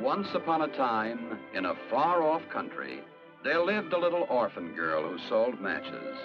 Once upon a time, in a far-off country, there lived a little orphan girl who sold matches.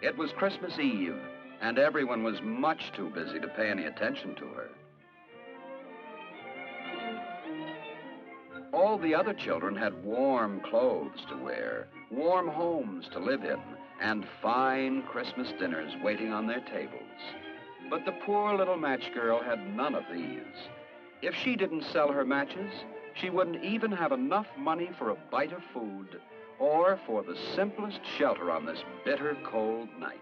It was Christmas Eve, and everyone was much too busy to pay any attention to her. All the other children had warm clothes to wear, warm homes to live in, and fine Christmas dinners waiting on their tables. But the poor little match girl had none of these. If she didn't sell her matches, she wouldn't even have enough money for a bite of food or for the simplest shelter on this bitter cold night.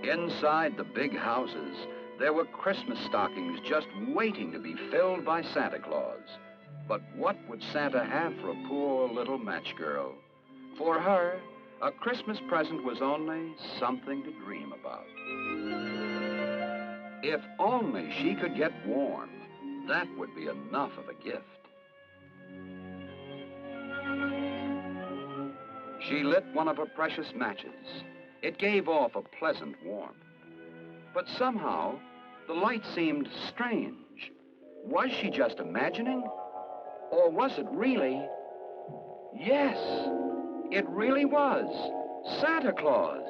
Inside the big houses, there were Christmas stockings just waiting to be filled by Santa Claus. But what would Santa have for a poor little match girl? For her, a Christmas present was only something to dream about. If only she could get warm, that would be enough of a gift. She lit one of her precious matches. It gave off a pleasant warmth. But somehow, the light seemed strange. Was she just imagining? Or was it really? Yes, it really was Santa Claus.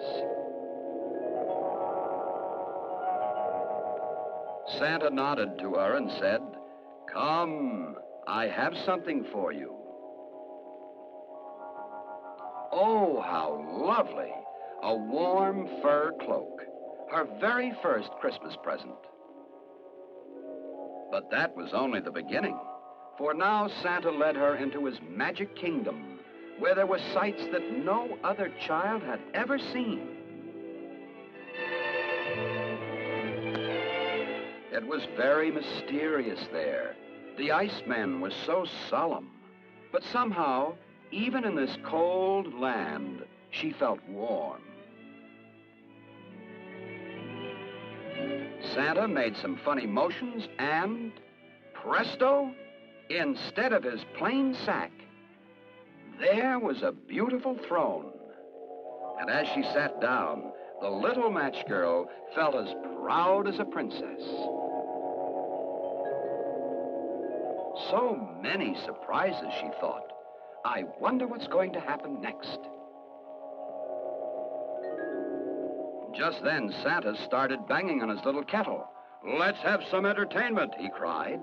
Santa nodded to her and said, "Come, I have something for you." Oh, how lovely! A warm fur cloak, her very first Christmas present. But that was only the beginning, for now Santa led her into his magic kingdom, where there were sights that no other child had ever seen. It was very mysterious there. The Iceman was so solemn, but somehow, even in this cold land, she felt warm. Santa made some funny motions and, presto, instead of his plain sack, there was a beautiful throne. And as she sat down, the little match girl felt as proud as a princess. So many surprises, she thought. I wonder what's going to happen next. Just then, Santa started banging on his little kettle. "Let's have some entertainment," he cried.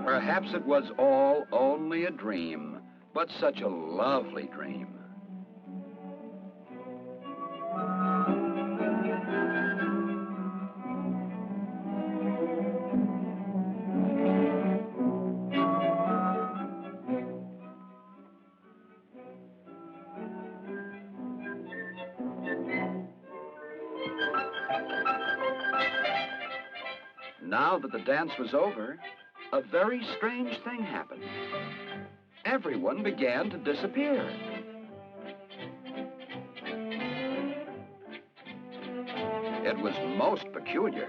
Perhaps it was all only a dream, but such a lovely dream. Now that the dance was over, a very strange thing happened. Everyone began to disappear. It was most peculiar.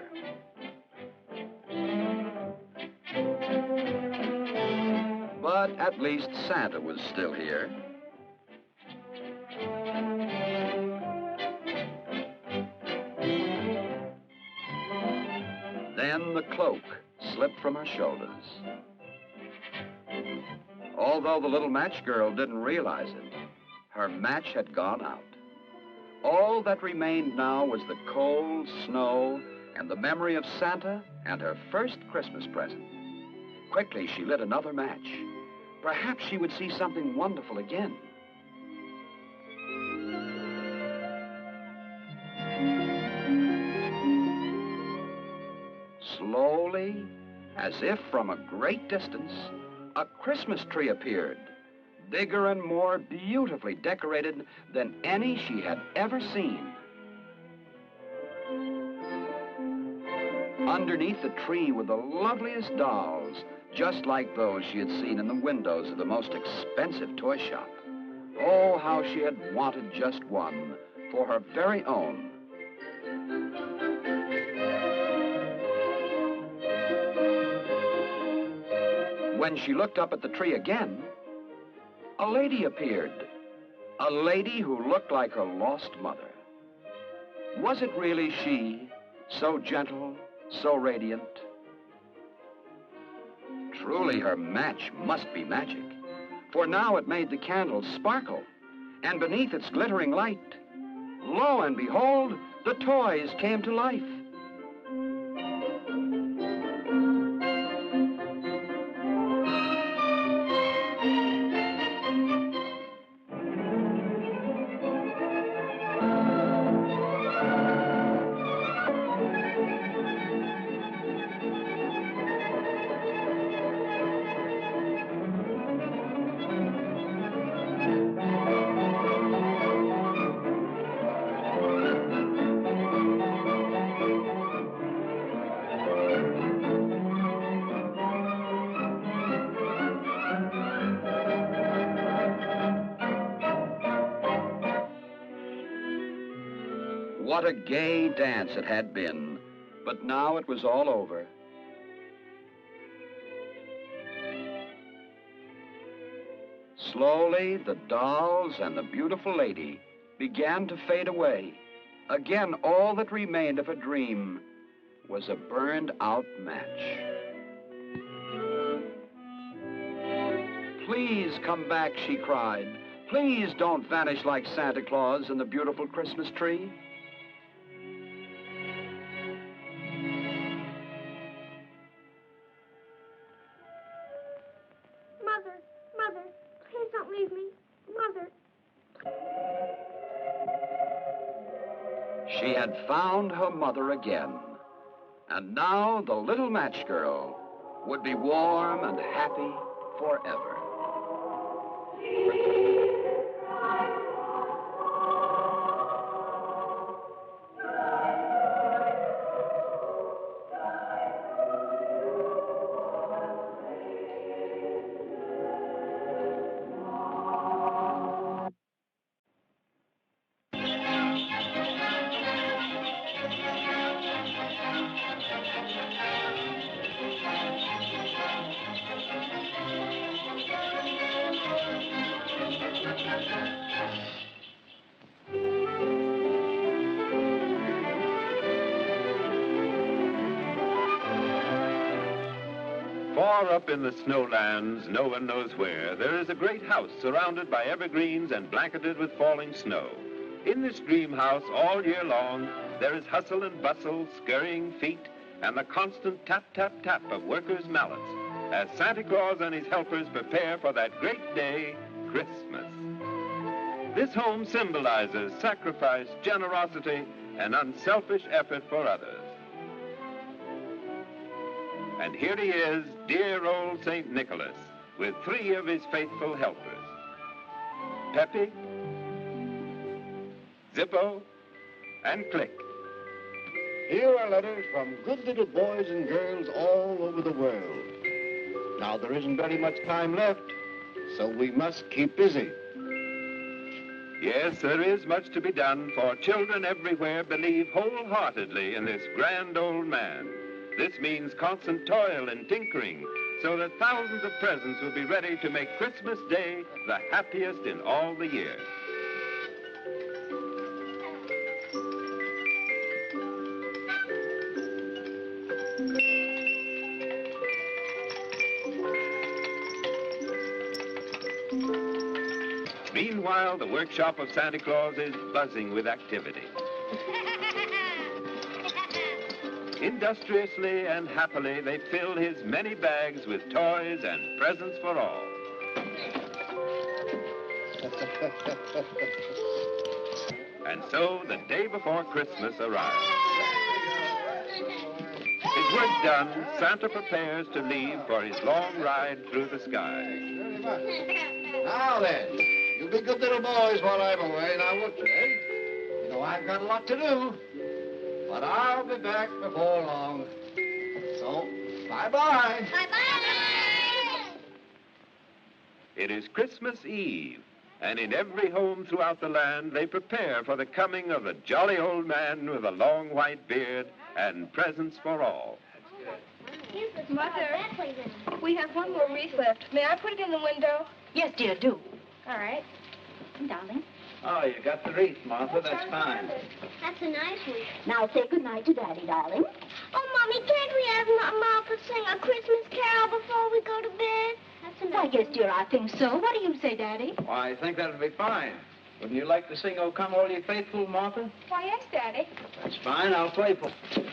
But at least Santa was still here. Then the cloak slipped from her shoulders. Although the little match girl didn't realize it, her match had gone out. All that remained now was the cold snow and the memory of Santa and her first Christmas present. Quickly, she lit another match. Perhaps she would see something wonderful again. Slowly, as if from a great distance, a Christmas tree appeared, bigger and more beautifully decorated than any she had ever seen. Underneath the tree were the loveliest dolls, just like those she had seen in the windows of the most expensive toy shop. Oh, how she had wanted just one for her very own. When she looked up at the tree again, a lady appeared. A lady who looked like her lost mother. Was it really she, so gentle, so radiant? Truly, her match must be magic, for now it made the candles sparkle, and beneath its glittering light, lo and behold, the toys came to life. What a gay dance it had been, but now it was all over. Slowly, the dolls and the beautiful lady began to fade away. Again, all that remained of a dream was a burned-out match. Please come back, she cried. Please don't vanish like Santa Claus and the beautiful Christmas tree. Mother, please don't leave me. Mother. She had found her mother again. And now the little match girl would be warm and happy forever. Far up in the snowlands, no one knows where, there is a great house surrounded by evergreens and blanketed with falling snow. In this dream house all year long, there is hustle and bustle, scurrying feet, and the constant tap, tap, tap of workers' mallets as Santa Claus and his helpers prepare for that great day, Christmas. This home symbolizes sacrifice, generosity, and unselfish effort for others. And here he is, dear old St. Nicholas, with 3 of his faithful helpers. Peppy, Zippo, and Click. Here are letters from good little boys and girls all over the world. Now, there isn't very much time left, so we must keep busy. Yes, there is much to be done, for children everywhere believe wholeheartedly in this grand old man. This means constant toil and tinkering, so that thousands of presents will be ready to make Christmas Day the happiest in all the year. Meanwhile, the workshop of Santa Claus is buzzing with activity. Industriously and happily, they fill his many bags with toys and presents for all. And so the day before Christmas arrives. His work done, Santa prepares to leave for his long ride through the sky. Very much. Now then, you be good little boys while I'm away, now won't you, eh? You know I've got a lot to do, but I'll be back before long. So, bye-bye. Bye-bye. It is Christmas Eve, and in every home throughout the land, they prepare for the coming of the jolly old man with a long white beard and presents for all. Mother, We have one more wreath left. May I put it in the window? Yes, dear, do. All right. Darling. Oh, you got the wreath, Martha. That's fine. That's a nice one. Now say goodnight to Daddy, darling. Oh, Mommy, can't we have Martha sing a Christmas carol before we go to bed? That's a nice Why, yes, one. dear, I think so. What do you say, Daddy? Why, I think that'll be fine. Wouldn't you like to sing "Oh Come All Ye Faithful," Martha? Why, yes, Daddy. That's fine. I'll play for you.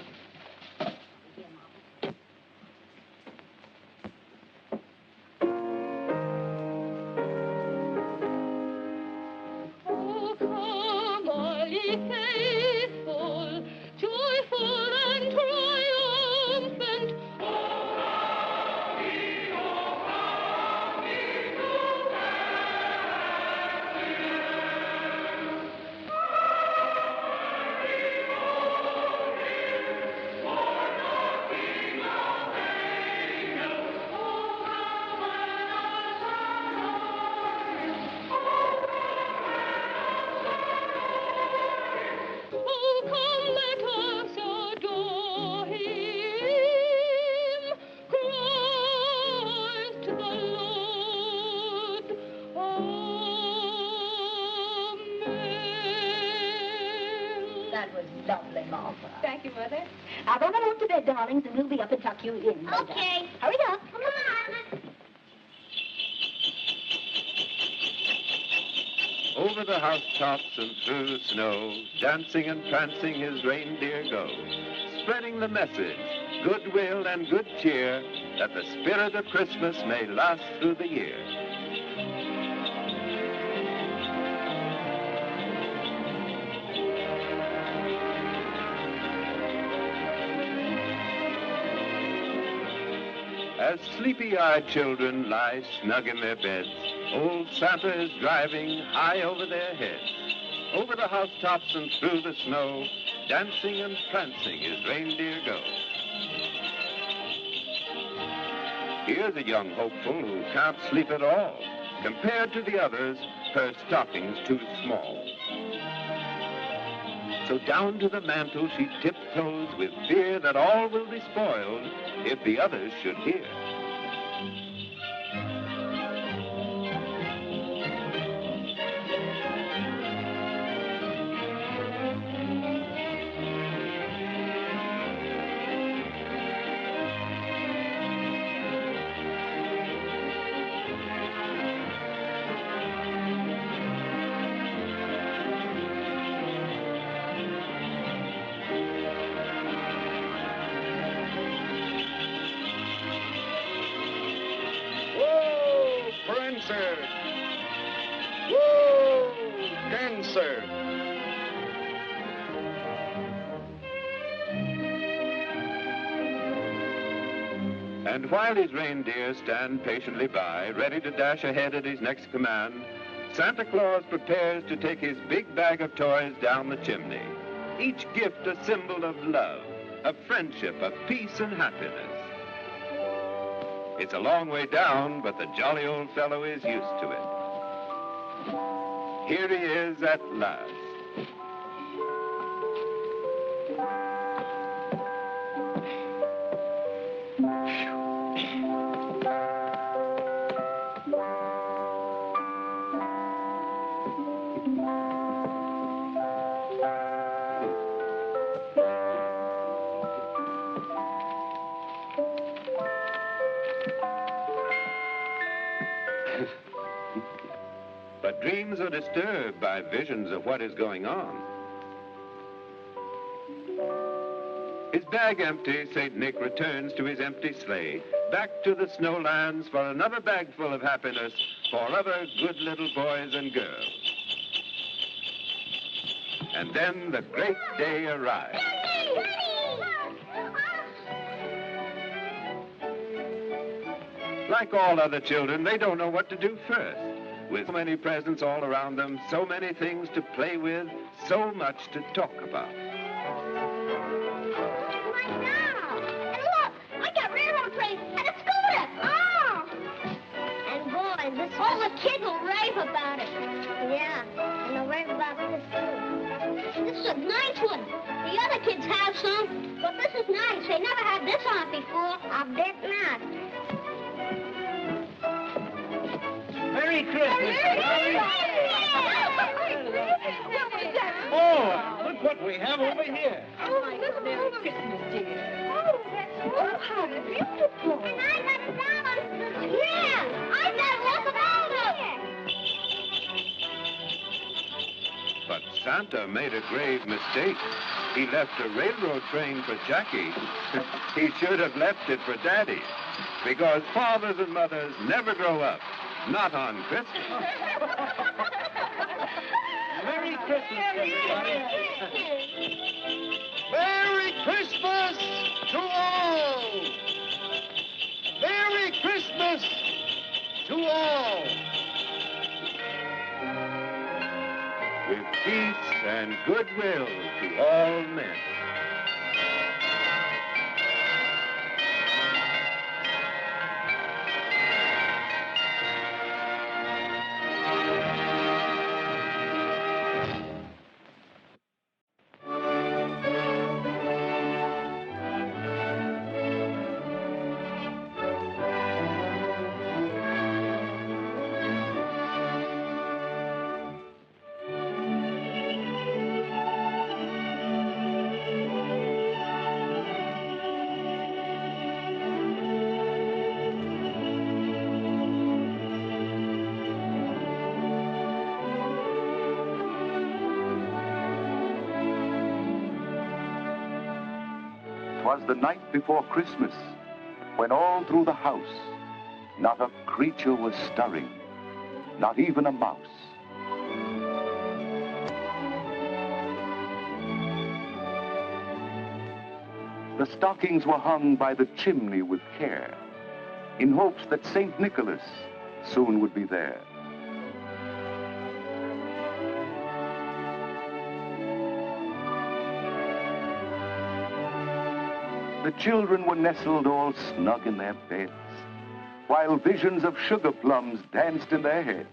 Oh, come, all ye faithful, joyful and triumphant. Oh, come, let us adore him, Christ the Lord. Amen. That was lovely, Martha. Thank you, Mother. Now, run along to bed, darlings, and we'll be up and tuck you in. no doubt. Okay. Hurry up. Come on. Over the housetops and through the snow, dancing and prancing his reindeer go, spreading the message, goodwill and good cheer, that the spirit of Christmas may last through the year. As sleepy-eyed children lie snug in their beds, old Santa is driving high over their heads. Over the housetops and through the snow, dancing and prancing his reindeer go. Here's a young hopeful who can't sleep at all. Compared to the others, her stocking's too small. So down to the mantel she tiptoes with fear that all will be spoiled if the others should hear. Whoa, Prancer! Whoa, Dancer! And while his reindeer stand patiently by, ready to dash ahead at his next command, Santa Claus prepares to take his big bag of toys down the chimney. Each gift a symbol of love, of friendship, of peace and happiness. It's a long way down, but the jolly old fellow is used to it. Here he is at last. But dreams are disturbed by visions of what is going on. His bag empty, St. Nick returns to his empty sleigh, back to the snowlands for another bagful of happiness for other good little boys and girls. And then the great day arrives. Like all other children, they don't know what to do first. With so many presents all around them, so many things to play with, so much to talk about. All the kids will rave about it. Yeah, and they'll rave about this, too. This is a nice one. The other kids have some, but this is nice. They never had this on before. I bet not. Merry Christmas. Oh, look what we have over here. Oh, this is Merry Christmas, dear. Oh, how beautiful. And I got it down on the... Yeah, I got lots of But Santa made a grave mistake. He left a railroad train for Jackie. He should have left it for Daddy, because fathers and mothers never grow up, not on Christmas. Merry Christmas, everybody. Merry Christmas to all! Merry Christmas to all! With peace and goodwill to all men. Was the night before Christmas, when all through the house, not a creature was stirring, not even a mouse. The stockings were hung by the chimney with care, in hopes that St. Nicholas soon would be there. The children were nestled all snug in their beds, while visions of sugar plums danced in their heads.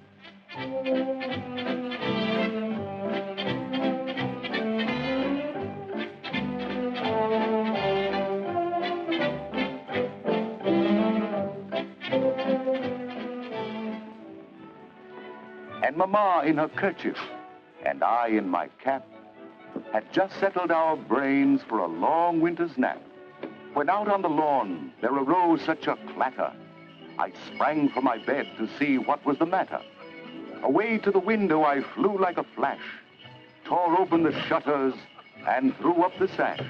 And Mama in her kerchief, and I in my cap, had just settled our brains for a long winter's nap. When out on the lawn there arose such a clatter, I sprang from my bed to see what was the matter. Away to the window I flew like a flash, tore open the shutters, and threw up the sash.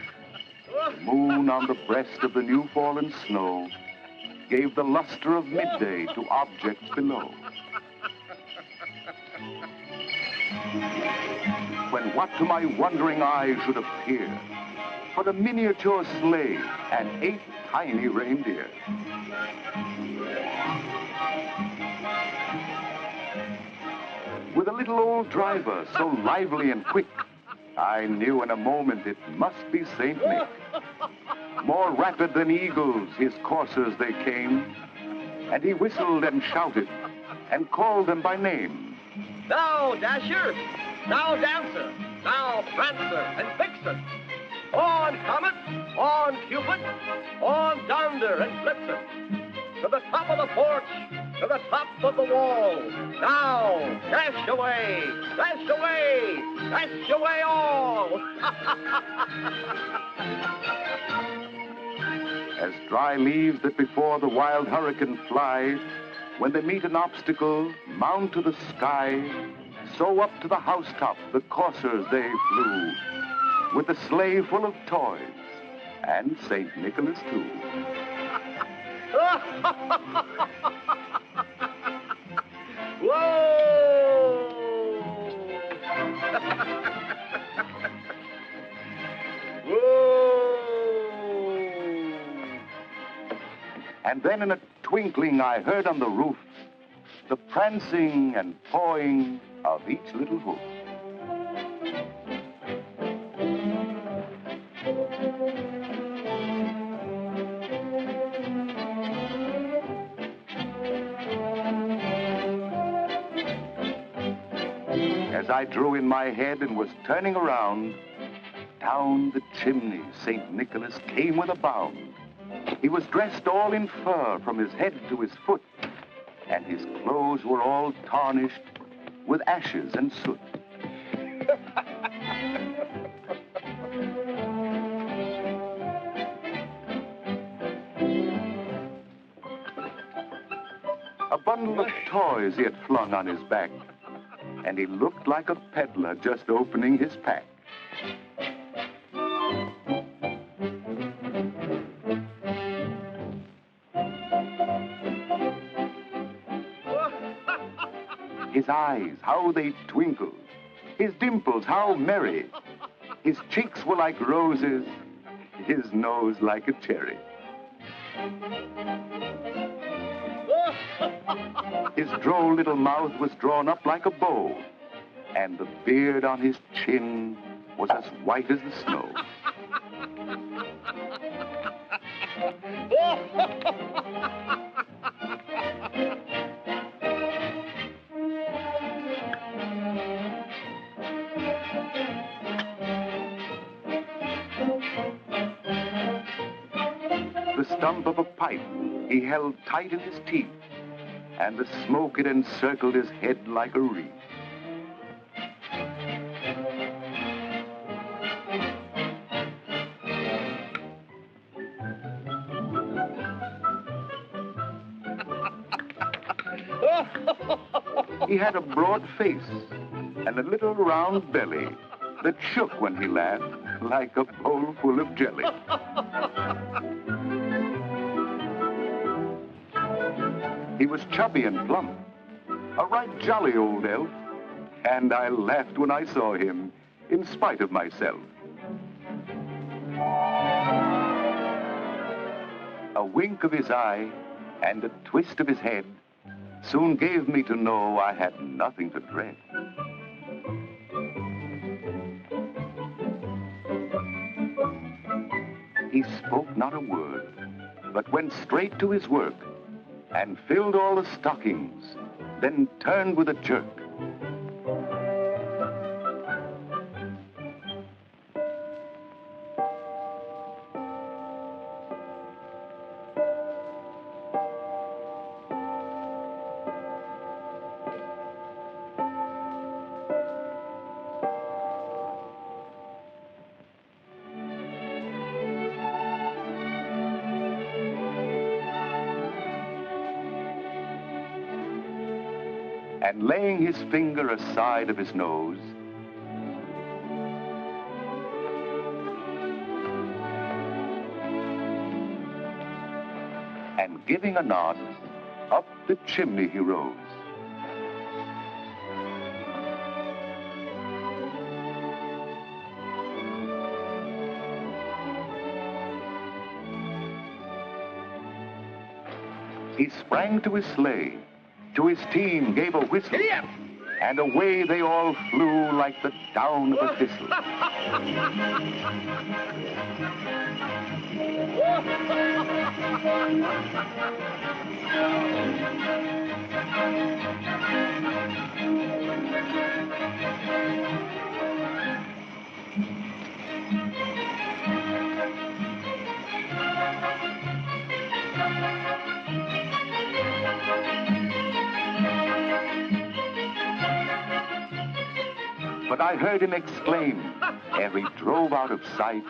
The moon on the breast of the new-fallen snow gave the luster of midday to objects below. When what to my wondering eyes should appear but a miniature sleigh and 8 tiny reindeer. With a little old driver so lively and quick, I knew in a moment it must be St. Nick. More rapid than eagles, his coursers they came, and he whistled and shouted and called them by name. Now, Dasher! Now, Dancer! Now, Prancer and Vixen! On Comet, on Cupid, on Donder and Blitzen, to the top of the porch, to the top of the wall. Now, dash away, dash away, dash away all. As dry leaves that before the wild hurricane fly, when they meet an obstacle, mount to the sky, so up to the housetop the coursers they flew, with the sleigh full of toys, And St. Nicholas, too. Whoa! Whoa! And then in a twinkling I heard on the roof the prancing and pawing of each little hoof. As I drew in my head and was turning around, down the chimney St. Nicholas came with a bound. He was dressed all in fur from his head to his foot, and his clothes were all tarnished with ashes and soot. A bundle of toys he had flung on his back, and he looked like a peddler just opening his pack. His eyes, how they twinkled. His dimples, how merry. His cheeks were like roses, his nose like a cherry. His droll little mouth was drawn up like a bow, and the beard on his chin was as white as the snow. The stump of a pipe he held tight in his teeth, and the smoke it encircled his head like a wreath. He had a broad face and a little round belly that shook when he laughed like a bowl full of jelly. He was chubby and plump, a right jolly old elf, and I laughed when I saw him, in spite of myself. A wink of his eye and a twist of his head soon gave me to know I had nothing to dread. He spoke not a word, but went straight to his work and filled all the stockings, then turned with a jerk. And laying his finger aside of his nose, and giving a nod, up the chimney he rose. He sprang to his sleigh, to his team gave a whistle, and away they all flew like the down of a thistle. But I heard him exclaim, ere he drove out of sight,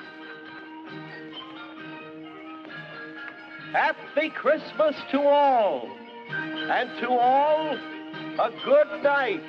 Happy Christmas to all, and to all, a good night.